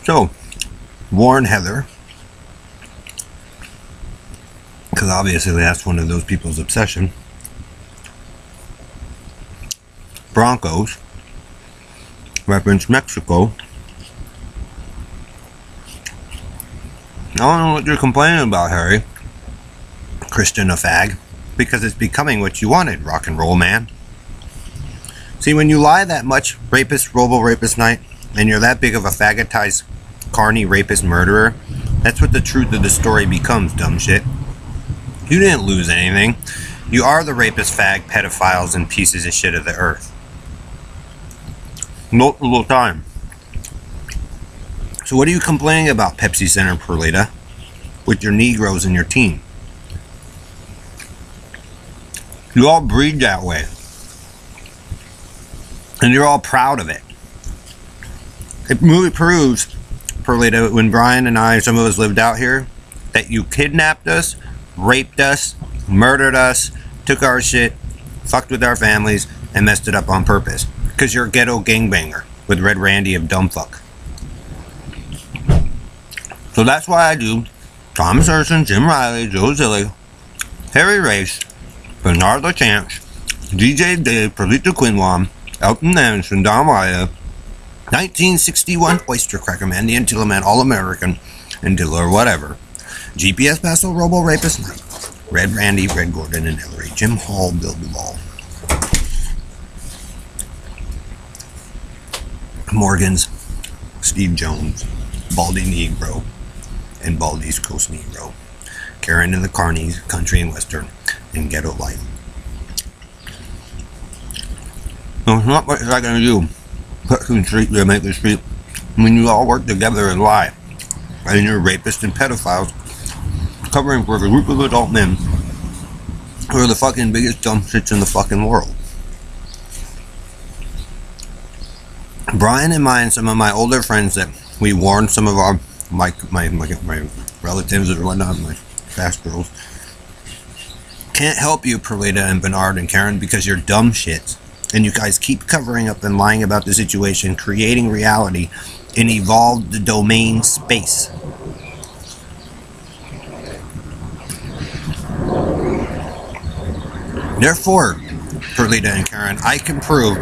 So, Warren Heather, because obviously that's one of those people's obsession. Broncos, reference Mexico. I don't know what you're complaining about, Harry. Christian a fag. Because it's becoming what you wanted, rock and roll man. See, when you lie that much, rapist, robo-rapist night, and you're that big of a faggotized, carny, rapist, murderer, that's what the truth of the story becomes, dumb shit. You didn't lose anything. You are the rapist, fag, pedophiles, and pieces of shit of the earth. Multiple time. So what are you complaining about, Pepsi Center Perlita, with your Negroes and your team? You all breed that way. And you're all proud of it. It really proves, Perlita, when Brian and I, some of us lived out here, that you kidnapped us, raped us, murdered us, took our shit, fucked with our families, and messed it up on purpose. Because you're a ghetto gangbanger with Red Randy of Dumbfuck. So that's why I do Thomas Urson, Jim Riley, Joe Zilli, Harry Race, Bernard LaChance, DJ Dave, Perlita Quinlan, Elton Anderson, Don Wyatt, 1961 Oyster Cracker Man, the Antilla Man, All-American, Antilla or whatever, GPS Paso, Robo Rapist Night, Red Randy, Red Gordon and Hillary, Jim Hall, Bill Duvall, Morgans, Steve Jones, Baldy Negro, and Baldy's Coast Negro, Karen and the Carnies, Country and Western, and Ghetto Life. So it's not much I can do. Put some street to make the street when you all work together and lie. And you're rapists and pedophiles covering for a group of adult men who are the fucking biggest dumb shits in the fucking world. Brian and I and some of my older friends that we warned some of our my relatives or whatnot, my fast girls, can't help you, Perlita and Bernard and Karen, because you're dumb shits. And you guys keep covering up and lying about the situation, creating reality in evolved domain space. Therefore, Perlita and Karen, I can prove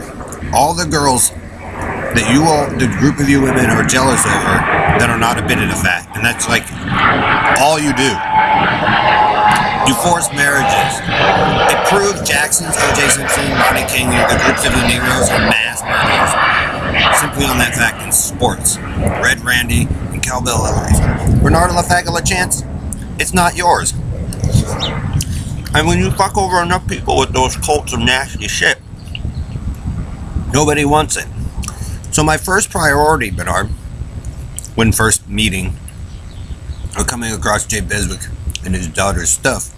all the girls that you all, the group of you women, are jealous over that are not a bit of the fact. And that's like all you do. You force marriages. It proved Jackson's, O.J. Simpson, Rodney King, the groups of the Negroes are mass murderers. Simply on that fact in sports. Red Randy and Cowbell Ellery. Bernard LaFagala-Chance, it's not yours. And when you fuck over enough people with those cults of nasty shit, nobody wants it. So my first priority, Bernard, when first meeting or coming across Jay Beswick and his daughter's stuff,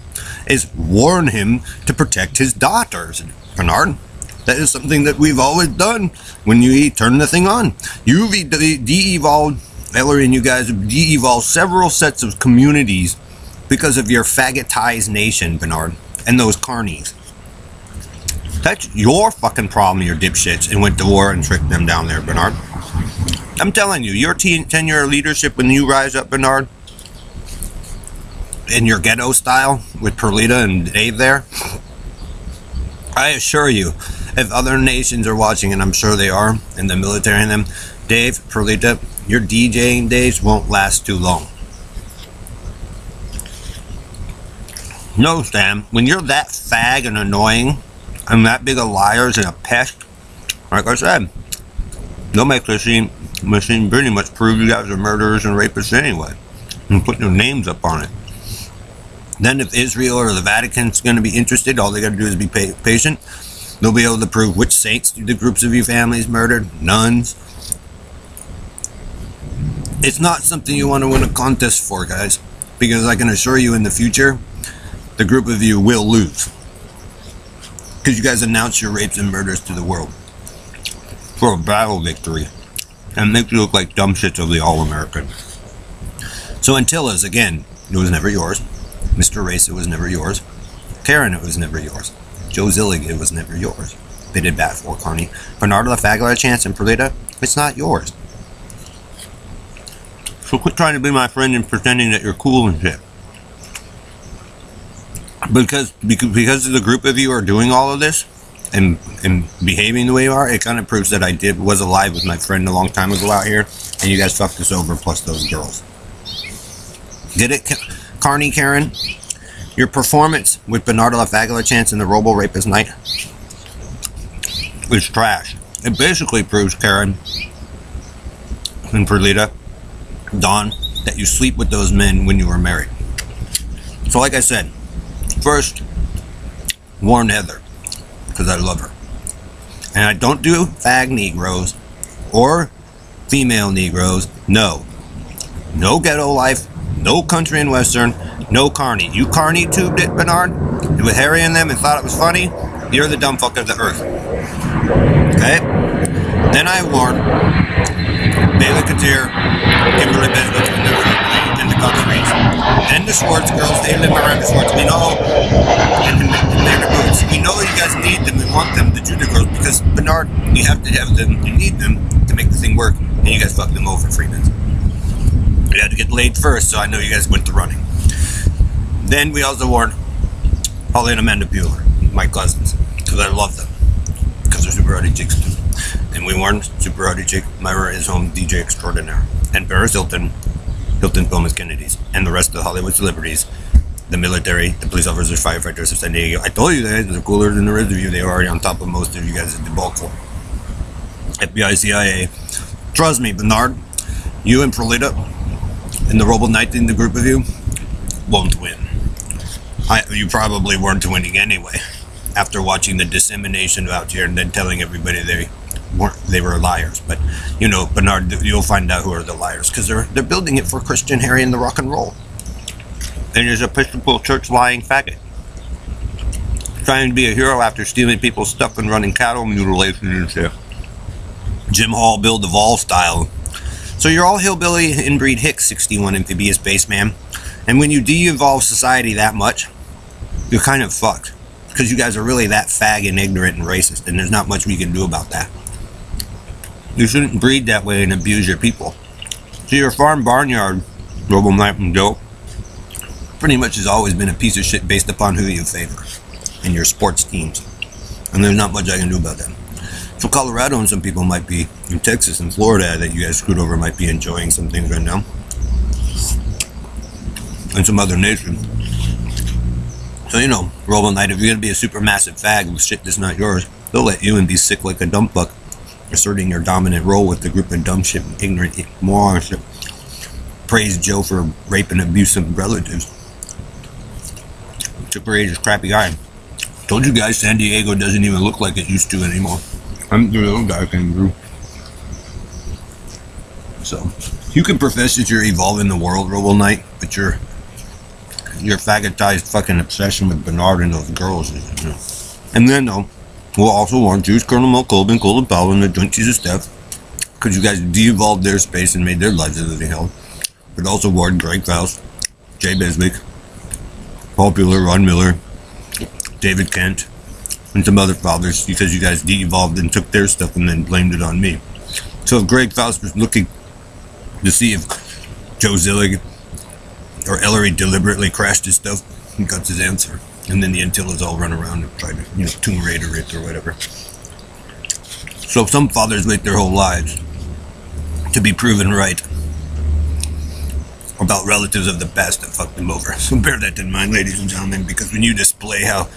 is warn him to protect his daughters. Bernard, that is something that we've always done when you turn the thing on. You've de-evolved, Ellery and you guys have de-evolved several sets of communities because of your faggotized nation, Bernard, and those carnies. That's your fucking problem, your dipshits, and went to war and tricked them down there, Bernard. I'm telling you, your tenure of leadership when you rise up, Bernard, in your ghetto style with Perlita and Dave there, I assure you, if other nations are watching, and I'm sure they are, in the military and them, Dave, Perlita, your DJing days won't last too long. No, Sam, when you're that fag and annoying, and that big of liars and a pest, like I said, they'll make the machine pretty much prove you guys are murderers and rapists anyway, and put their names up on it. Then if Israel or the Vatican's going to be interested, all they got to do is be patient. They'll be able to prove which saints the groups of your families murdered, nuns. It's not something you want to win a contest for, guys, because I can assure you in the future, the group of you will lose. Because you guys announce your rapes and murders to the world for a battle victory and make you look like dumb shits of the All-American. So Antillas, again, it was never yours. Mr. Race, it was never yours. Karen, it was never yours. Joe Zillig, it was never yours. They did bat for Carney. Bernard LaFagala-Chance and Perlita, it's not yours. So quit trying to be my friend and pretending that you're cool and shit. Because the group of you are doing all of this and behaving the way you are, it kind of proves that I was alive with my friend a long time ago out here, and you guys fucked us over, plus those girls. Get it, Carney Karen? Your performance with Bernardo LaFagula Chance in the Robo Rapist night is trash. It basically proves, Karen and Perlita, Dawn, that you sleep with those men when you were married. So like I said, first, warn Heather, because I love her. And I don't do fag Negroes or female Negroes. No. No ghetto life, no country and western, no carny. You carny tubed it, Bernard, with Harry and them and thought it was funny? You're the dumb fuck of the earth. Okay? Then I warn Bailey Katir, Kimberly Bismuth, and the Guthries. Then the Schwartz girls, they live around the Schwartz. We know, and the Boots. We know you guys need them and want them, the Judah girls, because Bernard, you have to have them, you need them to make the thing work, and you guys fucked them over, Freeman. You had to get laid first, so I know you guys went to running. Then we also warned Holly and Amanda Bueller, my cousins, because I love them, because they're super hottie chicks too. And we warned super hottie chick Myra is home DJ extraordinaire, and Paris Hilton Thomas Kennedy's, and the rest of the Hollywood celebrities, the military, the police officers, firefighters of San Diego. I told you that they're cooler than the rest of you. They were already on top of most of you guys at the bulk. FBI, CIA. Trust me, Bernard, you and Perlita and the Robo Knight in the group of you won't win. You probably weren't winning anyway, after watching the dissemination out here and then telling everybody they were liars. But you know, Bernard, you'll find out who are the liars, because they're building it for Christian Harry and the rock and roll. And there's a Episcopal Church lying faggot trying to be a hero after stealing people's stuff and running cattle mutilation and shit. Jim Hall, Bill Duvall style. So you're all hillbilly inbreed Hicks 61 amphibious spaceman, and when you de-evolve society that much, you're kind of fucked, because you guys are really that fag and ignorant and racist, and there's not much we can do about that. You shouldn't breed that way and abuse your people. So your farm barnyard, Robo Knight and Joe, pretty much has always been a piece of shit based upon who you favor and your sports teams, and there's not much I can do about that. So Colorado and some people might be, in Texas and Florida that you guys screwed over, might be enjoying some things right now, and some other nations. So you know, Robo Knight, if you're gonna be a super massive fag with shit that's not yours, they'll let you and be sick like a dumb fuck, asserting your dominant role with the group of dumb shit, ignorant morons that praise Joe for raping abusive relatives. Super Age's crappy guy. Told you guys San Diego doesn't even look like it used to anymore. I'm the little guy came through. So you can profess that you're evolving the world, Robo Knight, but your faggotized fucking obsession with Bernard and those girls is, you know. And then though, we'll also warn Juice, Colonel Mel Colvin, Colin Powell, and the Joint Chiefs of Staff, because you guys de-evolved their space and made their lives a living hell. But also warn Greg Faust, Jay Biswick, Paul Bueller, Ron Miller, David Kent, and some other fathers, because you guys de-evolved and took their stuff and then blamed it on me. So if Greg Faust was looking to see if Joe Zillig or Ellery deliberately crashed his stuff, he got his answer. And then the Antillas all run around and try to, you know, Tomb Raider it or whatever. So some fathers wait their whole lives to be proven right about relatives of the past that fucked them over. So bear that in mind, ladies and gentlemen, because when you display how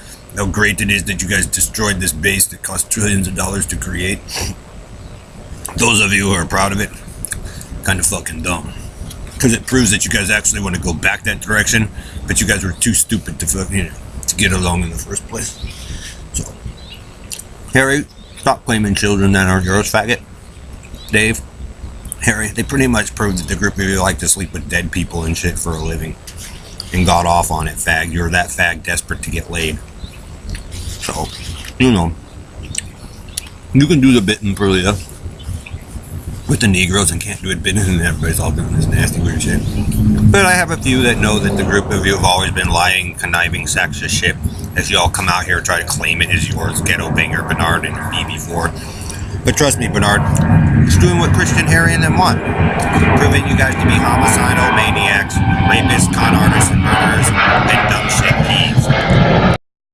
great it is that you guys destroyed this base that cost trillions of dollars to create, those of you who are proud of it, kind of fucking dumb. Because it proves that you guys actually want to go back that direction, but you guys were too stupid to fucking, you know, to get along in the first place. So, Harry, stop claiming children that aren't yours, faggot. Dave, Harry, they pretty much proved that the group of you like to sleep with dead people and shit for a living, and got off on it, fag. You're that fag desperate to get laid. So, you know, you can do the bit in Perulia with the Negroes and can't do it bit, and everybody's all doing this nasty weird shit. But I have a few that know that the group of you have always been lying, conniving sacks of shit as you all come out here and try to claim it as yours, Ghetto Banger, Bernard, and BB4. But trust me, Bernard, it's doing what Christian, Harry, and them want. Proving you guys to be homicidal maniacs.